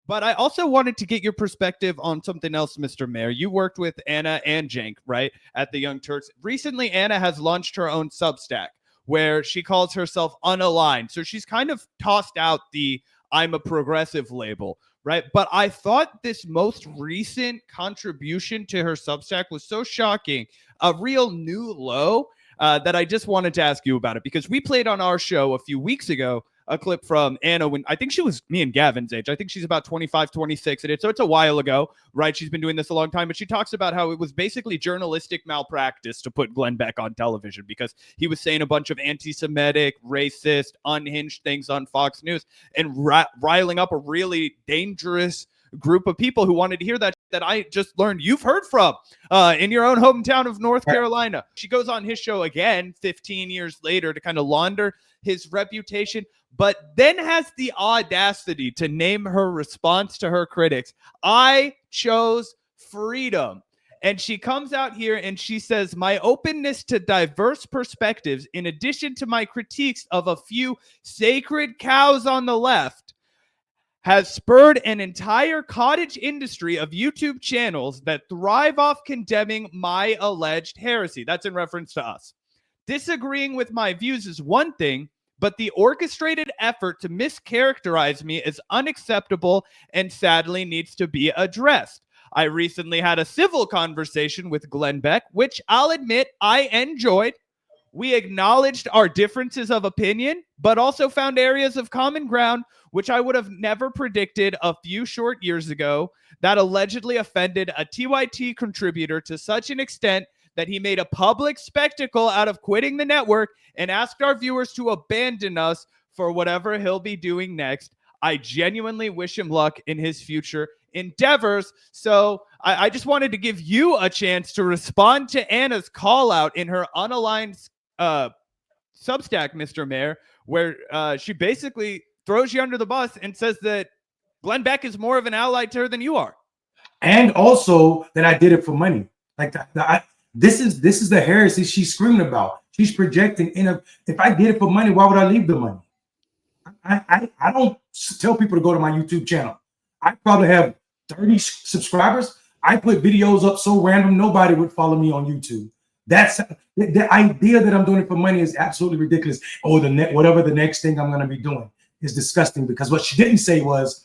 But I also wanted to get your perspective on something else, Mr. Mayor. You worked with Ana and Cenk, right, at the Young Turks. Recently, Ana has launched her own Substack where she calls herself unaligned. So she's kind of tossed out the I'm a progressive label, right? But I thought this most recent contribution to her Substack was so shocking, a real new low, that I just wanted to ask you about it, because we played on our show a few weeks ago a clip from Ana when I think she was me and Gavin's age. I think she's about 25, 26. So it's a while ago, right? She's been doing this a long time, but she talks about how it was basically journalistic malpractice to put Glenn Beck on television because he was saying a bunch of anti-Semitic, racist, unhinged things on Fox News and riling up a really dangerous group of people who wanted to hear that I just learned you've heard from in your own hometown of North Carolina. She goes on his show again 15 years later to kind of launder his reputation, but then has the audacity to name her response to her critics, I chose freedom. And she comes out here and she says, my openness to diverse perspectives, in addition to my critiques of a few sacred cows on the left, has spurred an entire cottage industry of YouTube channels that thrive off condemning my alleged heresy. That's in reference to us. Disagreeing with my views is one thing, but the orchestrated effort to mischaracterize me is unacceptable and sadly needs to be addressed. I recently had a civil conversation with Glenn Beck, which I'll admit I enjoyed. We acknowledged our differences of opinion, but also found areas of common ground, which I would have never predicted a few short years ago, that allegedly offended a TYT contributor to such an extent that he made a public spectacle out of quitting the network and asked our viewers to abandon us for whatever he'll be doing next. I genuinely wish him luck in his future endeavors. So I just wanted to give you a chance to respond to Ana's call out in her unaligned Substack, Mr. Mayor, where she basically throws you under the bus and says that Glenn Beck is more of an ally to her than you are. And also that I did it for money. Like this is the heresy she's screaming about. She's projecting if I did it for money, why would I leave the money? I don't tell people to go to my YouTube channel. I probably have 30 subscribers. I put videos up so random nobody would follow me on YouTube. That's the idea that I'm doing it for money is absolutely ridiculous. Oh, whatever the next thing I'm going to be doing is disgusting, because what she didn't say was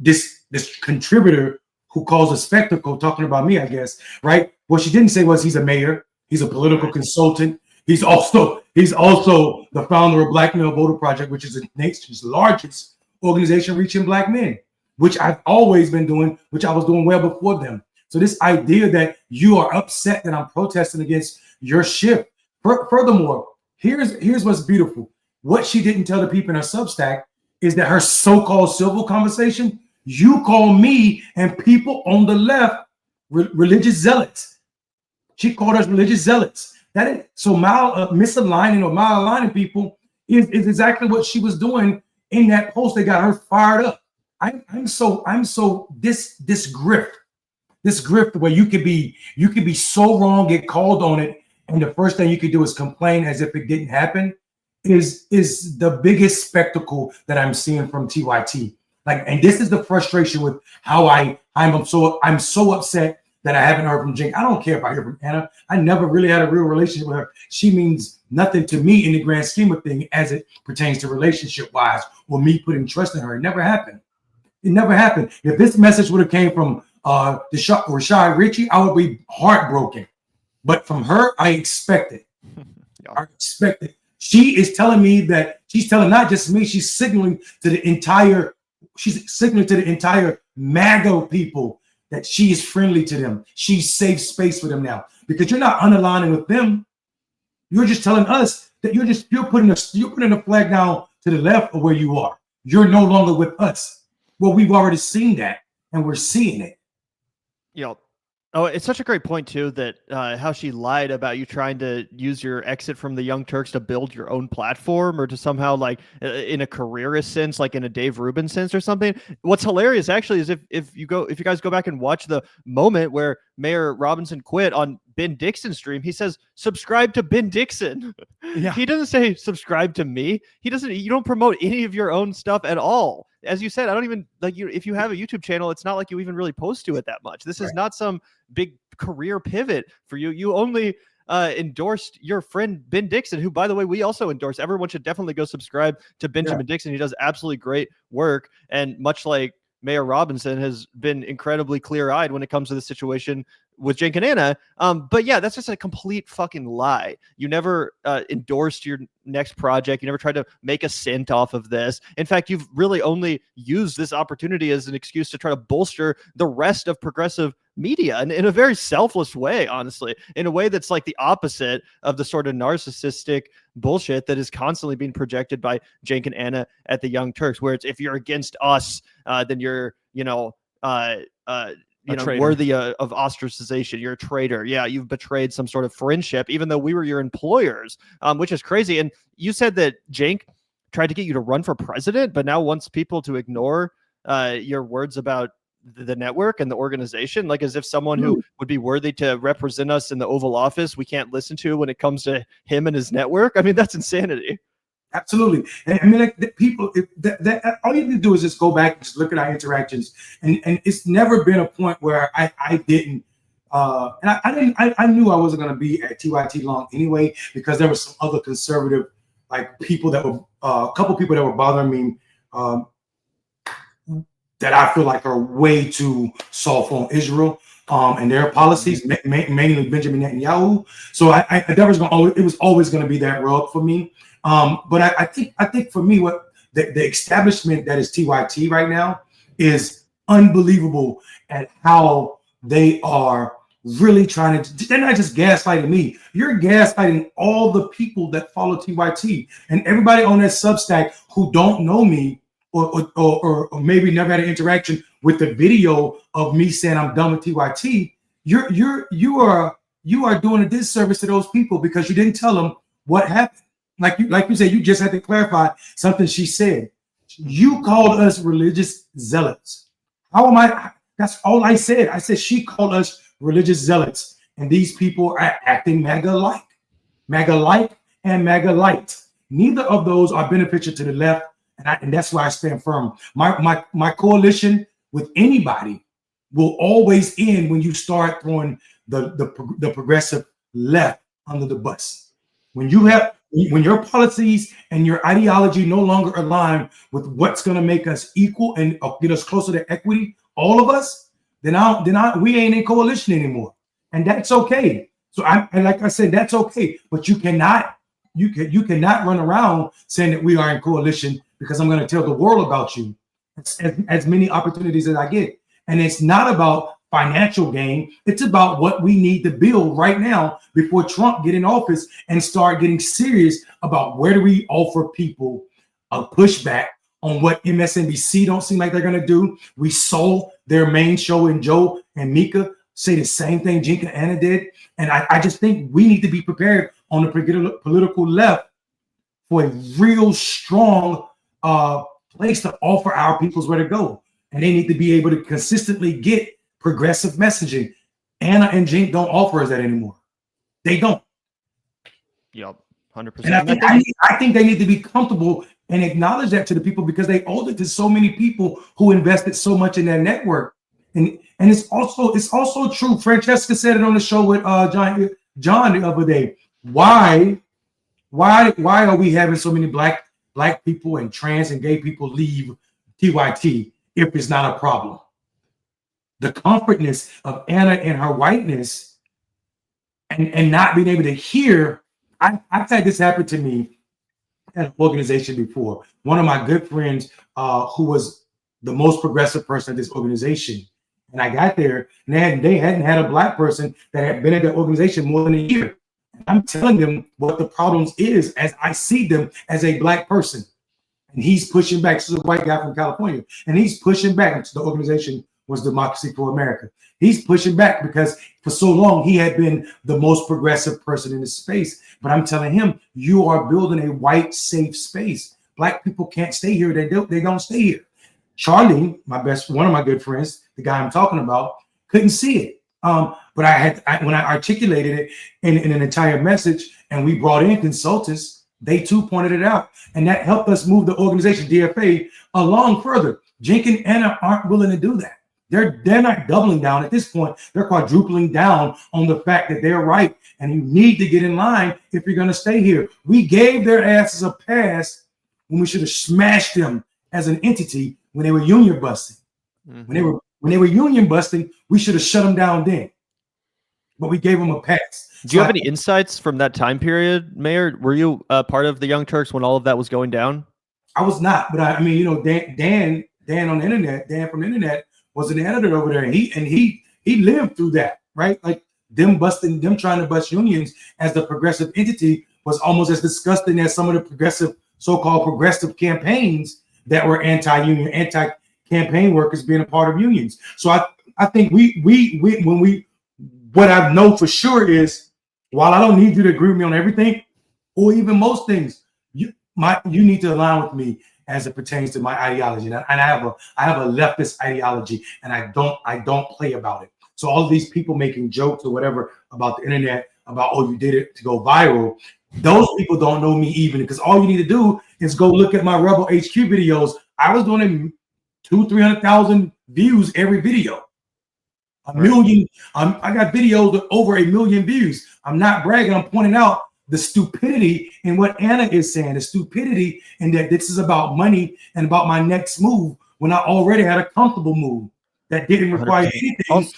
this contributor who calls a spectacle talking about me, I guess, right? What she didn't say was he's a mayor, he's a political consultant, he's also the founder of Black Male Voter Project, which is the nation's largest organization reaching Black men, which I've always been doing, which I was doing well before them. So this idea that you are upset that I'm protesting against your shift. Furthermore, here's what's beautiful. What she didn't tell the people in her Substack is that her so-called civil conversation, you call me and people on the left religious zealots. She called us religious zealots. Misaligning or maligning people is exactly what she was doing in that post that got her fired up. I'm so this grift where you could be so wrong, get called on it, and the first thing you could do is complain as if it didn't happen is the biggest spectacle that I'm seeing from TYT. And this is the frustration with how I'm so upset that I haven't heard from Cenk. I don't care if I hear from Ana. I never really had a real relationship with her. She means nothing to me in the grand scheme of things as it pertains to relationship-wise or me putting trust in her. It never happened. It never happened. If this message would have came from Rashad Ritchie, I would be heartbroken. But from her, I expect it. I expect it. She is telling me that she's telling not just me, she's signaling to the entire MAGA people that she is friendly to them. She's safe space for them now, because you're not unaligning with them. You're just telling us that you're putting a flag down to the left of where you are. You're no longer with us. Well, we've already seen that, and we're seeing it. Oh, it's such a great point too, that how she lied about you trying to use your exit from the Young Turks to build your own platform, or to somehow, like, in a careerist sense, like in a Dave Rubin sense or something. What's hilarious actually is if you guys go back and watch the moment where Mayor Robinson quit on Ben Dixon stream, he says, subscribe to Ben Dixon. Yeah. He doesn't say subscribe to me. You don't promote any of your own stuff at all. As you said, I don't even like you. If you have a YouTube channel, it's not like you even really post to it that much. This is not some big career pivot for you. You only endorsed your friend Ben Dixon, who, by the way, we also endorse. Everyone should definitely go subscribe to Benjamin Dixon. He does absolutely great work. And much like Mayor Robinson has been incredibly clear-eyed when it comes to the situation with Cenk and Ana. But yeah, that's just a complete fucking lie. You never endorsed your next project. You never tried to make a cent off of this. In fact, you've really only used this opportunity as an excuse to try to bolster the rest of progressive media, and in a very selfless way, honestly, in a way that's like the opposite of the sort of narcissistic bullshit that is constantly being projected by Cenk and Ana at the Young Turks, where it's, if you're against us, then you're, worthy of ostracization. You're a traitor. Yeah, you've betrayed some sort of friendship, even though we were your employers, which is crazy. And you said that Cenk tried to get you to run for president, but now wants people to ignore your words about the network and the organization, like as if someone who would be worthy to represent us in the Oval Office we can't listen to when it comes to him and his network. I mean, that's insanity. Absolutely. And I mean, like, the people, all you need to do is just go back and just look at our interactions. And it's never been a point where I didn't, I knew I wasn't going to be at TYT long anyway, because there were some other conservative, like, people that were, a couple people that were bothering me, that I feel like are way too soft on Israel and their policies, mainly Benjamin Netanyahu. So it was always going to be that rub for me. But I think for me, what the establishment that is TYT right now is unbelievable at how they are really trying to. They're not just gaslighting me. You're gaslighting all the people that follow TYT and everybody on that Substack who don't know me. Or maybe never had an interaction with the video of me saying I'm done with TYT. You are doing a disservice to those people because you didn't tell them what happened. Like you said, you just had to clarify something she said. You called us religious zealots. How am I? That's all I said. I said she called us religious zealots, and these people are acting MAGA-like and MAGA-light. Neither of those are beneficial to the left. And that's why I stand firm. My coalition with anybody will always end when you start throwing the progressive left under the bus. When your policies and your ideology no longer align with what's going to make us equal and get us closer to equity, all of us, then we ain't in coalition anymore, and that's okay. So like I said, that's okay. But you cannot run around saying that we are in coalition, because I'm going to tell the world about you as many opportunities as I get. And it's not about financial gain. It's about what we need to build right now before Trump get in office and start getting serious about where do we offer people a pushback on what MSNBC don't seem like they're going to do. We saw their main show in Joe and Mika say the same thing Cenk and Ana did. And I just think we need to be prepared on the political left for a real strong place to offer our peoples where to go. And they need to be able to consistently get progressive messaging. Ana and Cenk don't offer us that anymore. They don't. Yep, 100%. And I think they need to be comfortable and acknowledge that to the people, because they owe it to so many people who invested so much in their network. And it's also true. Francesca said it on the show with John the other day. Why are we having so many black people and trans and gay people leave TYT if it's not a problem? The comfortness of Ana and her whiteness and not being able to hear. I've had this happen to me at an organization before. One of my good friends who was the most progressive person at this organization. And I got there and they hadn't had a black person that had been at that organization more than a year. I'm telling them what the problems is as I see them as a black person. And he's pushing back. This is a white guy from California. And he's pushing back. The organization was Democracy for America. He's pushing back because for so long he had been the most progressive person in this space. But I'm telling him, you are building a white safe space. Black people can't stay here. They don't stay here. Charlie, one of my good friends, the guy I'm talking about, couldn't see it. But when I articulated it in an entire message and we brought in consultants, they too pointed it out. And that helped us move the organization, DFA, along further. Jink and Anna aren't willing to do that. They're not doubling down at this point. They're quadrupling down on the fact that they're right. And you need to get in line if you're going to stay here. We gave their asses a pass when we should have smashed them as an entity when they were union busting. Mm-hmm. When they were union busting, we should have shut them down then. But we gave them a pass. Do you have any insights from that time period, Mayor? Were you part of the Young Turks when all of that was going down? I was not, but I mean, you know, Dan on the internet, Dan from the internet was an editor over there, and he lived through that, right? Like them trying to bust unions as the progressive entity was almost as disgusting as some of the so-called progressive campaigns that were anti-union, anti-campaign workers being a part of unions. So I think what I know for sure is, while I don't need you to agree with me on everything, or even most things, you need to align with me as it pertains to my ideology. And I have a leftist ideology, and I don't play about it. So all of these people making jokes or whatever about the internet, about, oh, you did it to go viral, those people don't know me even, because all you need to do is go look at my Rebel HQ videos. I was doing 200,000-300,000 views every video. A million. I got videos with over 1 million views. I'm not bragging. I'm pointing out the stupidity in what Anna is saying, the stupidity in that this is about money and about my next move when I already had a comfortable move that didn't require anything.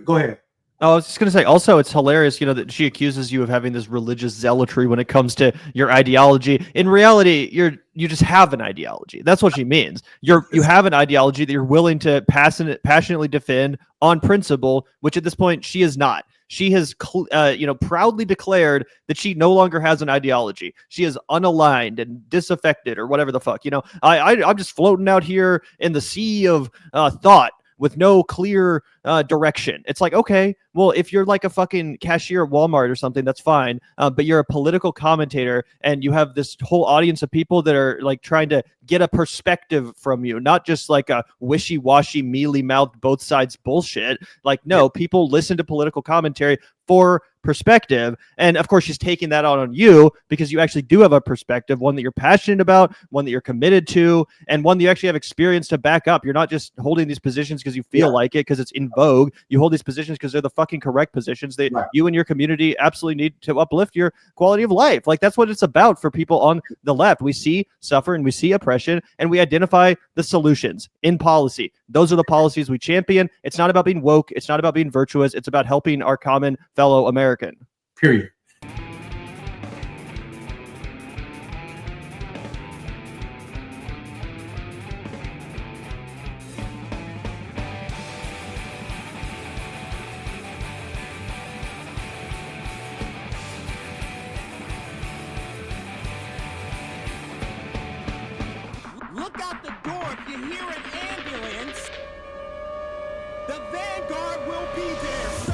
Go ahead. I was just going to say, also, it's hilarious, you know, that she accuses you of having this religious zealotry when it comes to your ideology. In reality, you just have an ideology. That's what she means. You have an ideology that you're willing to passionately defend on principle, which at this point she is not. She has, proudly declared that she no longer has an ideology. She is unaligned and disaffected, or whatever the fuck. You know, I'm just floating out here in the sea of thought with no clear direction. It's like, okay, well, if you're like a fucking cashier at Walmart or something, that's fine. But you're a political commentator, and you have this whole audience of people that are like trying to get a perspective from you, not just like a wishy-washy, mealy-mouthed, both sides bullshit. Like, no, people listen to political commentary for perspective. And of course, she's taking that out on you because you actually do have a perspective, one that you're passionate about, one that you're committed to, and one that you actually have experience to back up. You're not just holding these positions because you feel like it, because it's in vogue. You hold these positions because they're the fucking correct positions that you and your community absolutely need to uplift your quality of life. Like, that's what it's about for people on the left. We see suffer and we see oppression, and we identify the solutions in policy. Those are the policies we champion. It's not about being woke. It's not about being virtuous. It's about helping our common fellow American. Period. Look out the door if you hear an ambulance. The Vanguard will be there.